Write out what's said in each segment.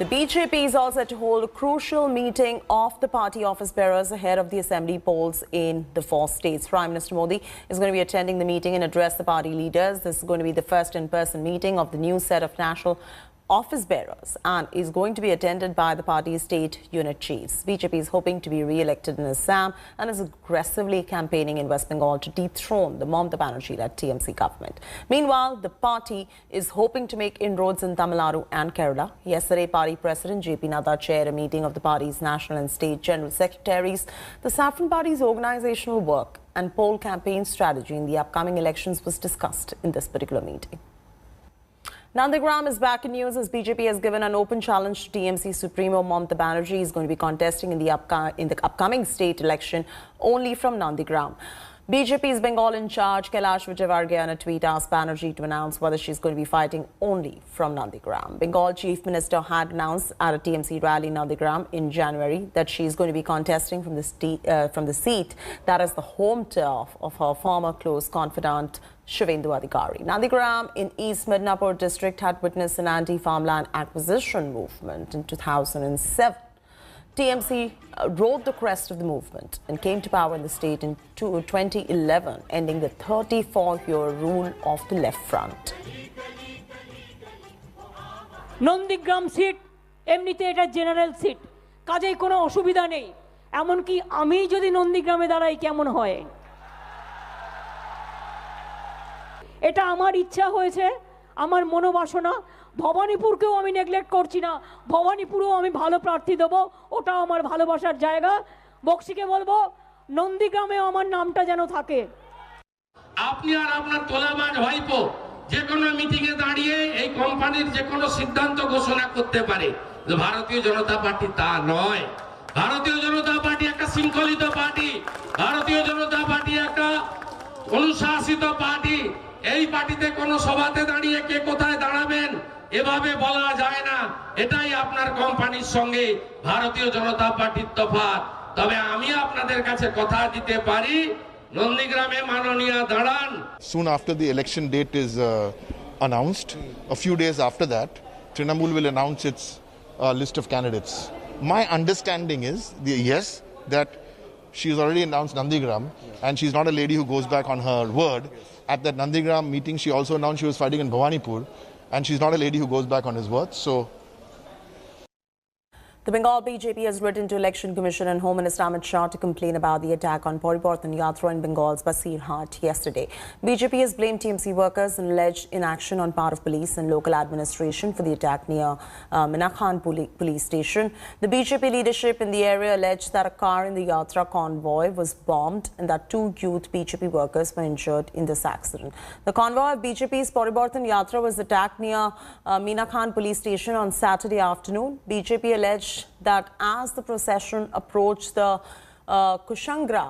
The BJP is all set to hold a crucial meeting of the party office bearers ahead of the assembly polls in the 4 states. Prime Minister Modi is going to be attending the meeting and address the party leaders. This is going to be the first in-person meeting of the new set of national office bearers and is going to be attended by the party's state unit chiefs. BJP is hoping to be re-elected in Assam and is aggressively campaigning in West Bengal to dethrone the Mamata Banerjee-led TMC government. Meanwhile, the party is hoping to make inroads in Tamil Nadu and Kerala. Yesterday, party president JP Nadda chaired a meeting of the party's national and state general secretaries. The Saffron Party's organizational work and poll campaign strategy in the upcoming elections was discussed in this particular meeting. Nandigram is back in news as BJP has given an open challenge to TMC Supremo Mamata Banerjee. He is going to be contesting in the upcoming state election only from Nandigram. BJP's Bengal in charge, Kailash Vijayvargiya, in a tweet asked Banerjee to announce whether she is going to be fighting only from Nandigram. Bengal Chief Minister had announced at a TMC rally in Nandigram in January that she is going to be contesting from the seat that is the home turf of her former close confidant Shivendu Adhikari. Nandigram in East Midnapur district had witnessed an anti-farmland acquisition movement in 2007. TMC rode the crest of the movement and came to power in the state in 2011, ending the 34-year rule of the Left Front. Nandigram seat এমনিতে এটা general seat, কাজেই কোনো অসুবিধা নেই। এমনকি আমি যদি নন্দীগ্রামে দাঁড়াই কেমন হয়, এটা আমার ইচ্ছা হয়েছে, আমার মনোবাসনা। ভবানীপুরকেও আমি নেগলেক্ট করছি না, ভবানীপুরেও আমি ভালো প্রার্থী দেব, ওটাও আমার ভালোবাসার জায়গা। বক্সিকে বলবো নন্দীগ্রামেও আমার নামটা যেন থাকে। আপনি আর আপনার তোলাবাজ ভাইপো যে কোনো মিটিংয়ে দাঁড়িয়ে এই কোম্পানির যে কোনো সিদ্ধান্ত ঘোষণা করতে পারে। ভারতীয় জনতা পার্টি তা নয়। ভারতীয় জনতা পার্টি একটা শৃঙ্খলিত পার্টি, ভারতীয় জনতা পার্টি একটা অনুশাসিত পার্টি। এই পার্টিতে কোনো সভাতে দাঁড়িয়ে কে কোথায় দাঁড়াবেন এভাবে বলা যায় না। এটাই আপনার কোম্পানির সঙ্গে ভারতীয় জনতা পার্টির তফাৎ। তবে আমি আপনাদের কাছে কথা দিতে পারি, নন্দীগ্রামে মাননীয় দাঁড়ান। Soon after the election date is announced, a few days after that, Trinamool will announce its list of candidates. My understanding is, yes, that she's already announced Nandigram, and she's not a lady who goes back on her word. At that Nandigram meeting, she also announced she was fighting in Bhawanipur, and she's not a lady who goes back on his word. So, the Bengal BJP has written to Election Commission and Home Minister Amit Shah to complain about the attack on Paribartan Yatra in Bengal's Basirhat yesterday. BJP has blamed TMC workers and alleged inaction on part of police and local administration for the attack near Minakhan police station. The BJP leadership in the area alleged that a car in the Yatra convoy was bombed and that 2 youth BJP workers were injured in this accident. The convoy of BJP's Paribartan Yatra was attacked near Minakhan police station on Saturday afternoon. BJP alleged that as the procession approached the Kushangra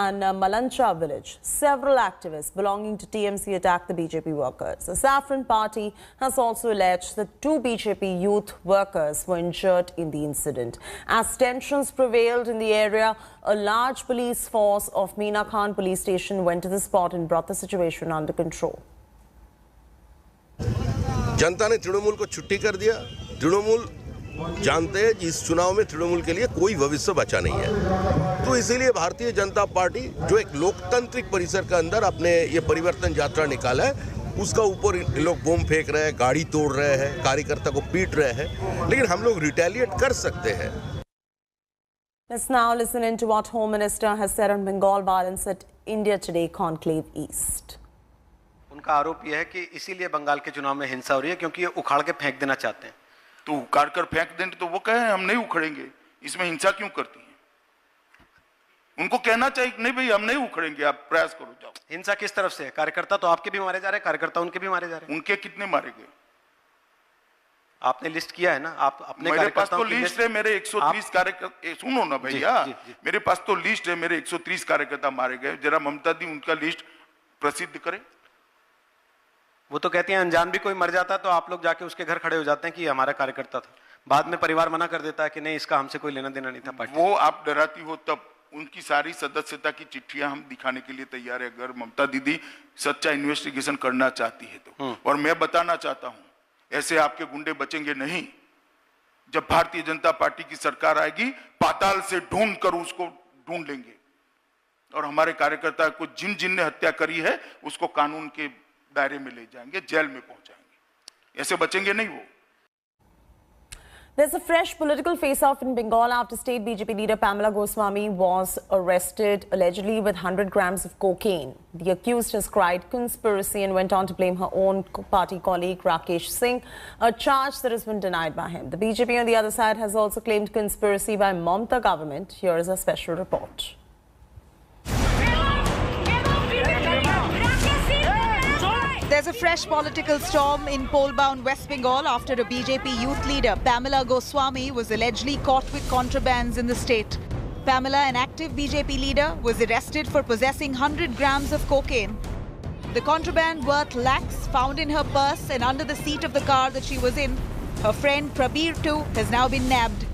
and Malancha village, several activists belonging to TMC attacked the BJP workers. The Saffron Party has also alleged that 2 BJP youth workers were injured in the incident. As tensions prevailed in the area, a large police force of Minakhan police station went to the spot and brought the situation under control. जनता ने तृणमूल को छुट्टी कर दिया। तृणमूल जानते हैं कि इस चुनाव में तृणमूल के लिए कोई भविष्य बचा नहीं है, तो इसीलिए भारतीय जनता पार्टी जो एक लोकतांत्रिक परिसर के अंदर अपने ये परिवर्तन यात्रा निकाला है, उसका ऊपर लोग बम फेंक रहे हैं, गाड़ी तोड़ रहे हैं, कार्यकर्ता को पीट रहे हैं, लेकिन हम लोग रिटेलिएट कर सकते हैं। Let's now listen into what Home Minister has said on Bengal violence at India Today Conclave East. उनका आरोप यह है कि इसीलिए बंगाल के चुनाव में हिंसा हो रही है क्योंकि ये उखाड़ के फेंक देना चाहते हैं। तो उखाड़ कर फेंक देंगे तो वो कहे हम नहीं उखड़ेंगे, इसमें हिंसा क्यों करती हैं? उनको कहना चाहिए नहीं भाई हम नहीं उखड़ेंगे, आप प्रयास करो जाओ। हिंसा किस तरफ से है? कार्यकर्ता तो आपके भी मारे जा रहे हैं, कार्यकर्ता उनके भी मारे जा रहे हैं। उनके कितने मारे गए आपने लिस्ट किया है ना? आप अपने मेरे पास तो लिस्ट है, मेरे 130 कार्यकर्ता। सुनो ना भैया, मेरे पास तो लिस्ट है, मेरे 130 कार्यकर्ता मारे गए। जरा ममता दी उनका लिस्ट प्रसिद्ध करें। वो तो कहती हैं अनजान भी कोई मर जाता है तो आप लोग जाके उसके घर खड़े हो जाते हैं कि हमारा कार्यकर्ता था। बाद में परिवार मना कर देता है कि नहीं इसका हमसे कोई लेना देना नहीं था पार्टी। वो आप डराती हो तब उनकी सारी सदस्यता की चिट्ठियां हम दिखाने के लिए तैयार है, अगर ममता दीदी सच्चा इन्वेस्टिगेशन करना चाहती है तो। और मैं बताना चाहता हूं ऐसे आपके गुंडे बचेंगे नहीं। जब भारतीय जनता पार्टी की सरकार आएगी पाताल से ढूंढ कर उसको ढूंढ लेंगे और हमारे कार्यकर्ता को जिन ने हत्या करी है उसको कानून के दायरे में ले जाएंगे, जेल में पहुंचाएंगे, ऐसे बचेंगे नहीं वो। There's a fresh political face-off in Bengal after state BJP leader Pamela Goswami was arrested allegedly with 100 grams of cocaine. The accused has cried conspiracy and went on to blame her own party colleague Rakesh Singh, a charge that has been denied by him. The BJP on the other side has also claimed conspiracy by Mamata government. Here is a special report. There's a fresh political storm in poll-bound West Bengal after a BJP youth leader, Pamela Goswami, was allegedly caught with contrabands in the state. Pamela, an active BJP leader, was arrested for possessing 100 grams of cocaine. The contraband worth lakhs found in her purse and under the seat of the car that she was in. Her friend Prabir too has now been nabbed.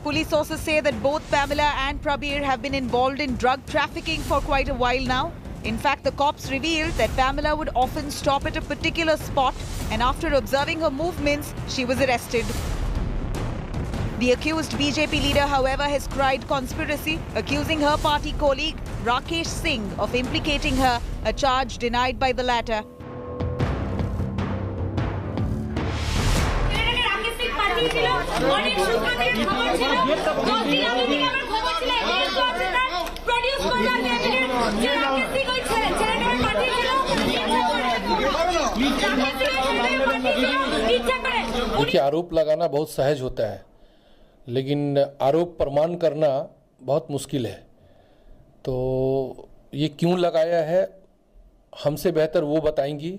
Police sources say that both Pamela and Prabir have been involved in drug trafficking for quite a while now. In fact, the cops revealed that Pamela would often stop at a particular spot and after observing her movements, she was arrested. The accused BJP leader, however, has cried conspiracy, accusing her party colleague Rakesh Singh of implicating her, a charge denied by the latter. देखिए, आरोप लगाना बहुत सहज होता है, लेकिन आरोप प्रमाण करना बहुत मुश्किल है। तो ये क्यों लगाया है, हमसे बेहतर वो बताएंगी।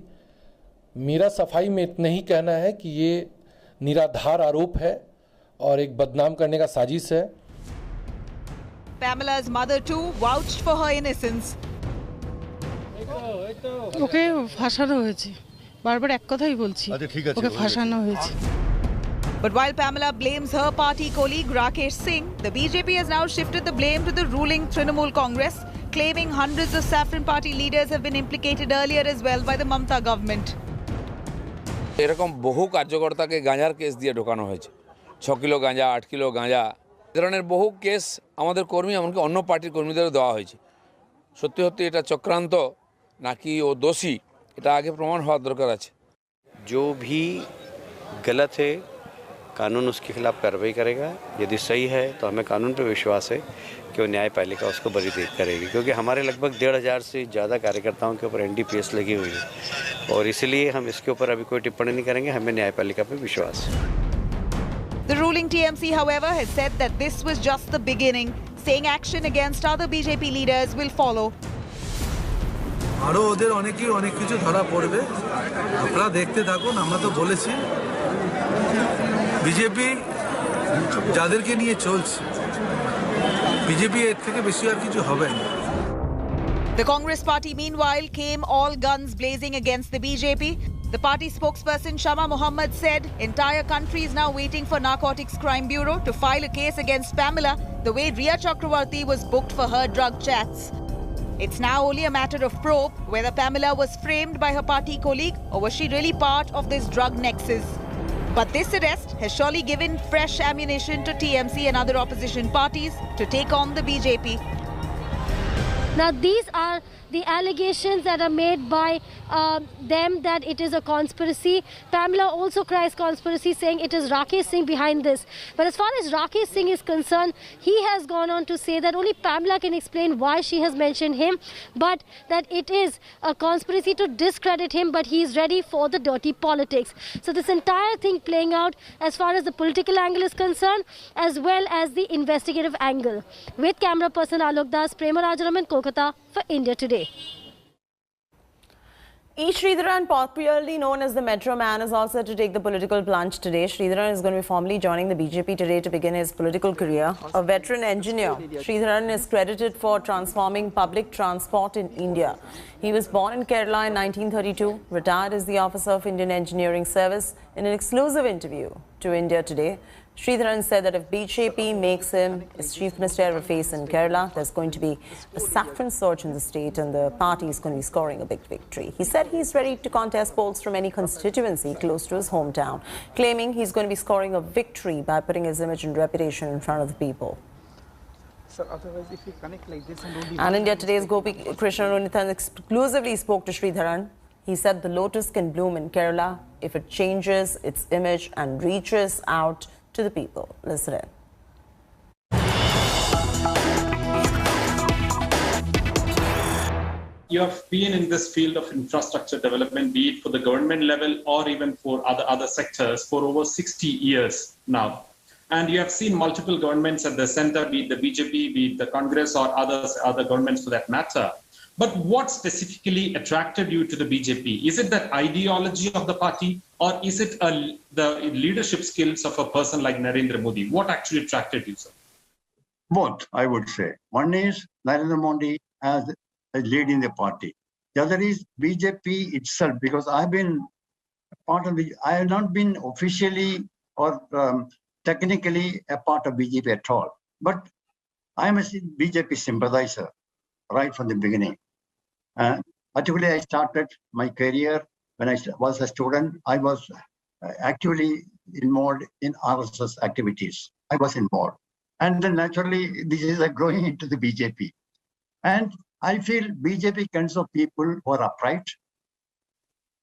मेरा सफाई में इतना ही कहना है कि ये निराधार आरोप है और एक बदनाम करने का साजिश है। Pamela's mother too vouched for her innocence. ওকে ফাঁসানো হয়েছে, বারবার এক কথাই বলছি, ওকে ফাঁসানো হয়েছে। But while Pamela blames her party colleague Rakesh Singh, the BJP has now shifted the blame to the ruling Trinamool Congress, claiming hundreds of saffron party leaders have been implicated earlier as well by the Mamata government. এরকম বহু কার্যকর্তাকে গাঁজার case দিয়ে ঢোকানো হয়েছে, 6 kilo গাঁজা, 8 kilo গাঁজা, এ ধরনের বহু কেস আমাদের কর্মী এমনকি অন্য পার্টির কর্মীদেরও দেওয়া হয়েছে। সত্যি সত্যি এটা চক্রান্ত নাকি ও দোষী, এটা আগে প্রমাণ হওয়ার দরকার আছে। जो भी गलत है कानून उसके खिलाफ कार्रवाई करेगा, यदि सही है तो हमें कानून पर विश्वास है कि वो न्यायपालिका उसको बरी करेगी, क्योंकि हमारे लगभग 1,500 से ज़्यादा कार्यकर्ताओं के ऊपर NDPS लगी हुई है और इसलिए हम इसके ऊपर अभी कोई टिप्पणी नहीं करेंगे, हमें न्यायपालिका पर विश्वास है। The ruling TMC, however, has said that this was just the beginning, saying action against other BJP leaders will follow. আরো ওদের অনেক কিছু ধরা পড়বে, আপনারা দেখতে থাকুন। আমরা তো বলেছি বিজেপি যাদেরকে নিয়ে চলছে, বিজেপি এর থেকে বেশি আর কিছু হবে না। The Congress party, meanwhile, came all guns blazing against the BJP. The party spokesperson Shama Mohammed said entire country is now waiting for Narcotics Crime Bureau to file a case against Pamela the way Riya Chakravarti was booked for her drug chats. It's now only a matter of probe whether Pamela was framed by her party colleague or was she really part of this drug nexus. But this arrest has surely given fresh ammunition to TMC and other opposition parties to take on the BJP. Now, these are the allegations that are made by them that it is a conspiracy. Pamela also cries conspiracy, saying it is Rakesh Singh behind this. But as far as Rakesh Singh is concerned, he has gone on to say that only Pamela can explain why she has mentioned him, but that it is a conspiracy to discredit him, but he is ready for the dirty politics. So this entire thing playing out as far as the political angle is concerned, as well as the investigative angle. With camera person Alok Das, Prema Rajaraman, Kolkata for India Today. E. Sridharan, popularly known as the Metro Man, is also to take the political plunge today. Sridharan is going to be formally joining the BJP today to begin his political career. A veteran engineer, Sridharan is credited for transforming public transport in India. He was born in Kerala in 1932, retired as the officer of Indian Engineering Service. In an exclusive interview to India Today, Sridharan said that if BJP makes him as Chief Minister of Face in Kerala, there's going to be a saffron surge in the state and the party is going to be scoring a big victory. He said he's ready to contest polls from any constituency close to his hometown, claiming he's going to be scoring a victory by putting his image and reputation in front of the people. Sir, otherwise if you connect like this And India Today's Gopi Krishnanunithan exclusively spoke to Sridharan. He said the lotus can bloom in Kerala if it changes its image and reaches out to the people. Listen in. You have been in this field of infrastructure development, be it for the government level or even for other sectors, for over 60 years now. And you have seen multiple governments at the center, be it the BJP, be it the Congress or other governments for that matter. But what specifically attracted you to the BJP? Is it that ideology of the party, or is it the leadership skills of a person like Narendra Modi? What actually attracted you, sir? Both, I would say. One is Narendra Modi as leading the party. The other is BJP itself, because I've been part of I have not been officially or technically a part of BJP at all. But I'm a BJP sympathizer right from the beginning. Particularly, I started my career when I was a student. I was actively involved in RSS activities. I was involved. And then naturally, this is growing into the BJP. And I feel BJP kinds of people who are upright.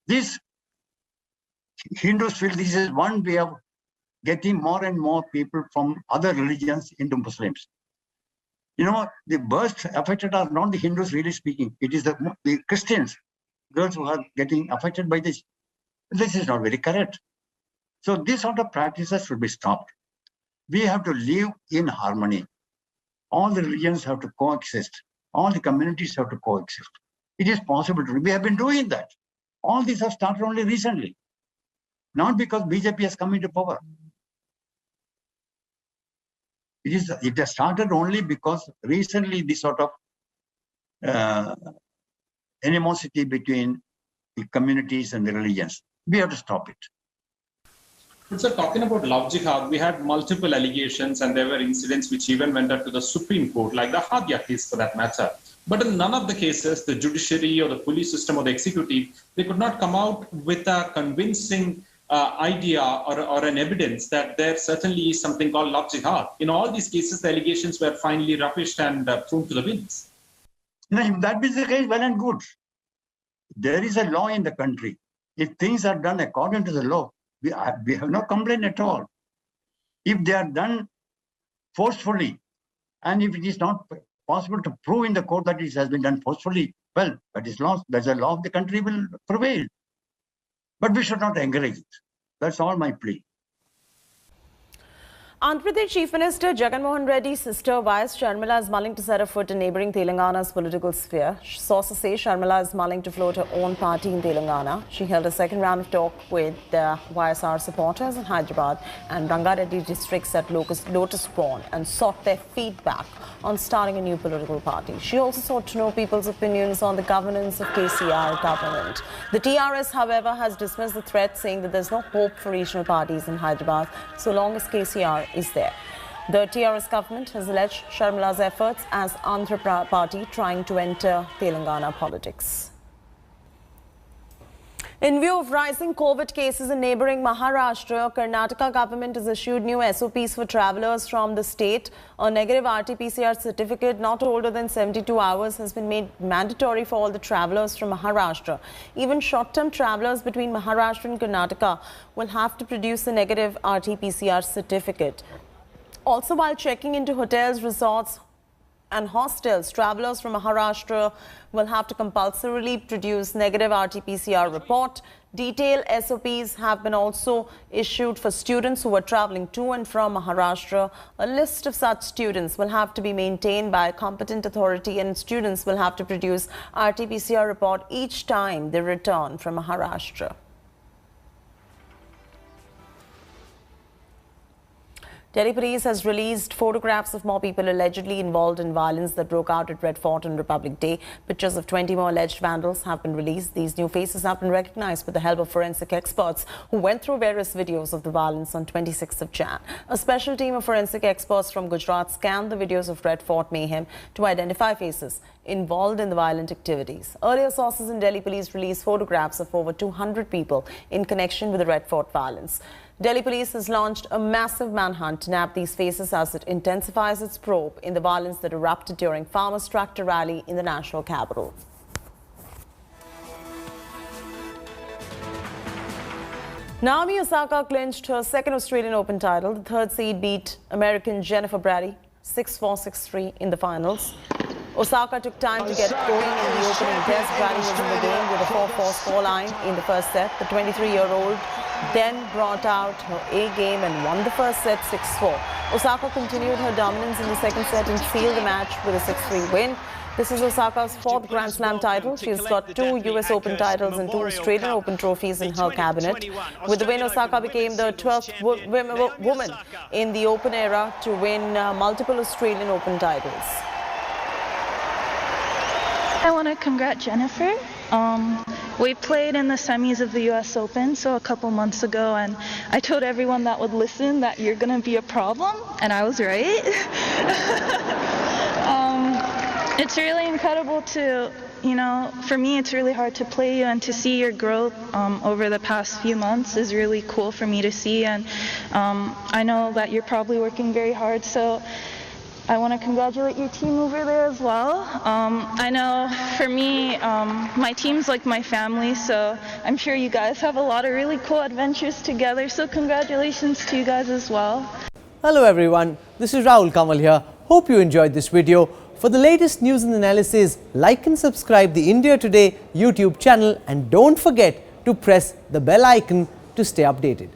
This Hindus feel this is one way of getting more and more people from other religions into Muslims. You know, the worst affected are not the Hindus, really speaking. It is the Christians, girls who are getting affected by this. This is not very correct. So these sort of practices should be stopped. We have to live in harmony. All the religions have to coexist. All the communities have to coexist. It is possible to. We have been doing that. All these have started only recently. Not because BJP has come into power. It has started only because recently this sort of animosity between the communities and the religions. We have to stop it. But sir, talking about love jihad, we had multiple allegations and there were incidents which even went up to the Supreme Court, like the Hadia case for that matter. But in none of the cases, the judiciary or the police system or the executive, they could not come out with a convincing idea or an evidence that there certainly is something called love jihad. In all these cases, the allegations were finally rubbished and thrown to the winds. Now, if that is the case, well and good. There is a law in the country. If things are done according to the law, we have no complaint at all. If they are done forcefully, and if it is not possible to prove in the court that it has been done forcefully, well, that is law. There's a law of the country will prevail. But we should not encourage it. That's all my plea. Andhra Pradesh Chief Minister Jagan Mohan Reddy's sister Y.S. Sharmila is mulling to set a foot in neighbouring Telangana's political sphere. Sources say Sharmila is mulling to float her own party in Telangana. She held a second round of talk with YSR supporters in Hyderabad and Rangareddy districts at Lotus Pond and sought their feedback on starting a new political party. She also sought to know people's opinions on the governance of KCR government. The TRS, however, has dismissed the threat, saying that there's no hope for regional parties in Hyderabad so long as KCR is there. The TRS government has alleged Sharmila's efforts as Andhra Party trying to enter Telangana politics. In view of rising COVID cases in neighbouring Maharashtra, Karnataka government has issued new SOPs for travellers from the state. A negative RT-PCR certificate not older than 72 hours has been made mandatory for all the travellers from Maharashtra. Even short-term travellers between Maharashtra and Karnataka will have to produce a negative RT-PCR certificate. Also, while checking into hotels, resorts and hostels, travellers from Maharashtra will have to compulsorily produce negative RT-PCR report. Detailed SOPs have been also issued for students who are travelling to and from Maharashtra. A list of such students will have to be maintained by a competent authority, and students will have to produce RT-PCR report each time they return from Maharashtra. Delhi police has released photographs of more people allegedly involved in violence that broke out at Red Fort on Republic Day. Pictures of 20 more alleged vandals have been released. These new faces have been recognized with the help of forensic experts who went through various videos of the violence on 26th of Jan. A special team of forensic experts from Gujarat scanned the videos of Red Fort mayhem to identify faces involved in the violent activities. Earlier sources in Delhi police released photographs of over 200 people in connection with the Red Fort violence. Delhi police has launched a massive manhunt to nab these faces as it intensifies its probe in the violence that erupted during Farmers' Tractor Rally in the national capital. Naomi Osaka clinched her second Australian Open title. The third seed beat American Jennifer Brady 6-4, 6-3 in the finals. Osaka took time to get going in the opening test. Brady was in the game with a 4-4 scoreline in the first set. The 23-year-old then brought out her A-game and won the first set 6-4. Osaka continued her dominance in the second set and sealed the match with a 6-3 win. This is Osaka's fourth Grand Slam title. She has got 2 US Open titles and 2 Australian Open trophies in her cabinet. With the win, Osaka became the 12th woman in the Open era to win multiple Australian Open titles. I want to congratulate Jennifer. We played in the semis of the US Open, so a couple months ago, and I told everyone that would listen that you're going to be a problem, and I was right. It's really incredible to, for me it's really hard to play you, and to see your growth over the past few months is really cool for me to see, and I know that you're probably working very hard, so I want to congratulate your team over there as well. I know for me, my team's like my family, so I'm sure you guys have a lot of really cool adventures together, so congratulations to you guys as well. Hello everyone, this is Rahul Kamal here. Hope you enjoyed this video. For the latest news and analysis, like and subscribe the India Today YouTube channel, and don't forget to press the bell icon to stay updated.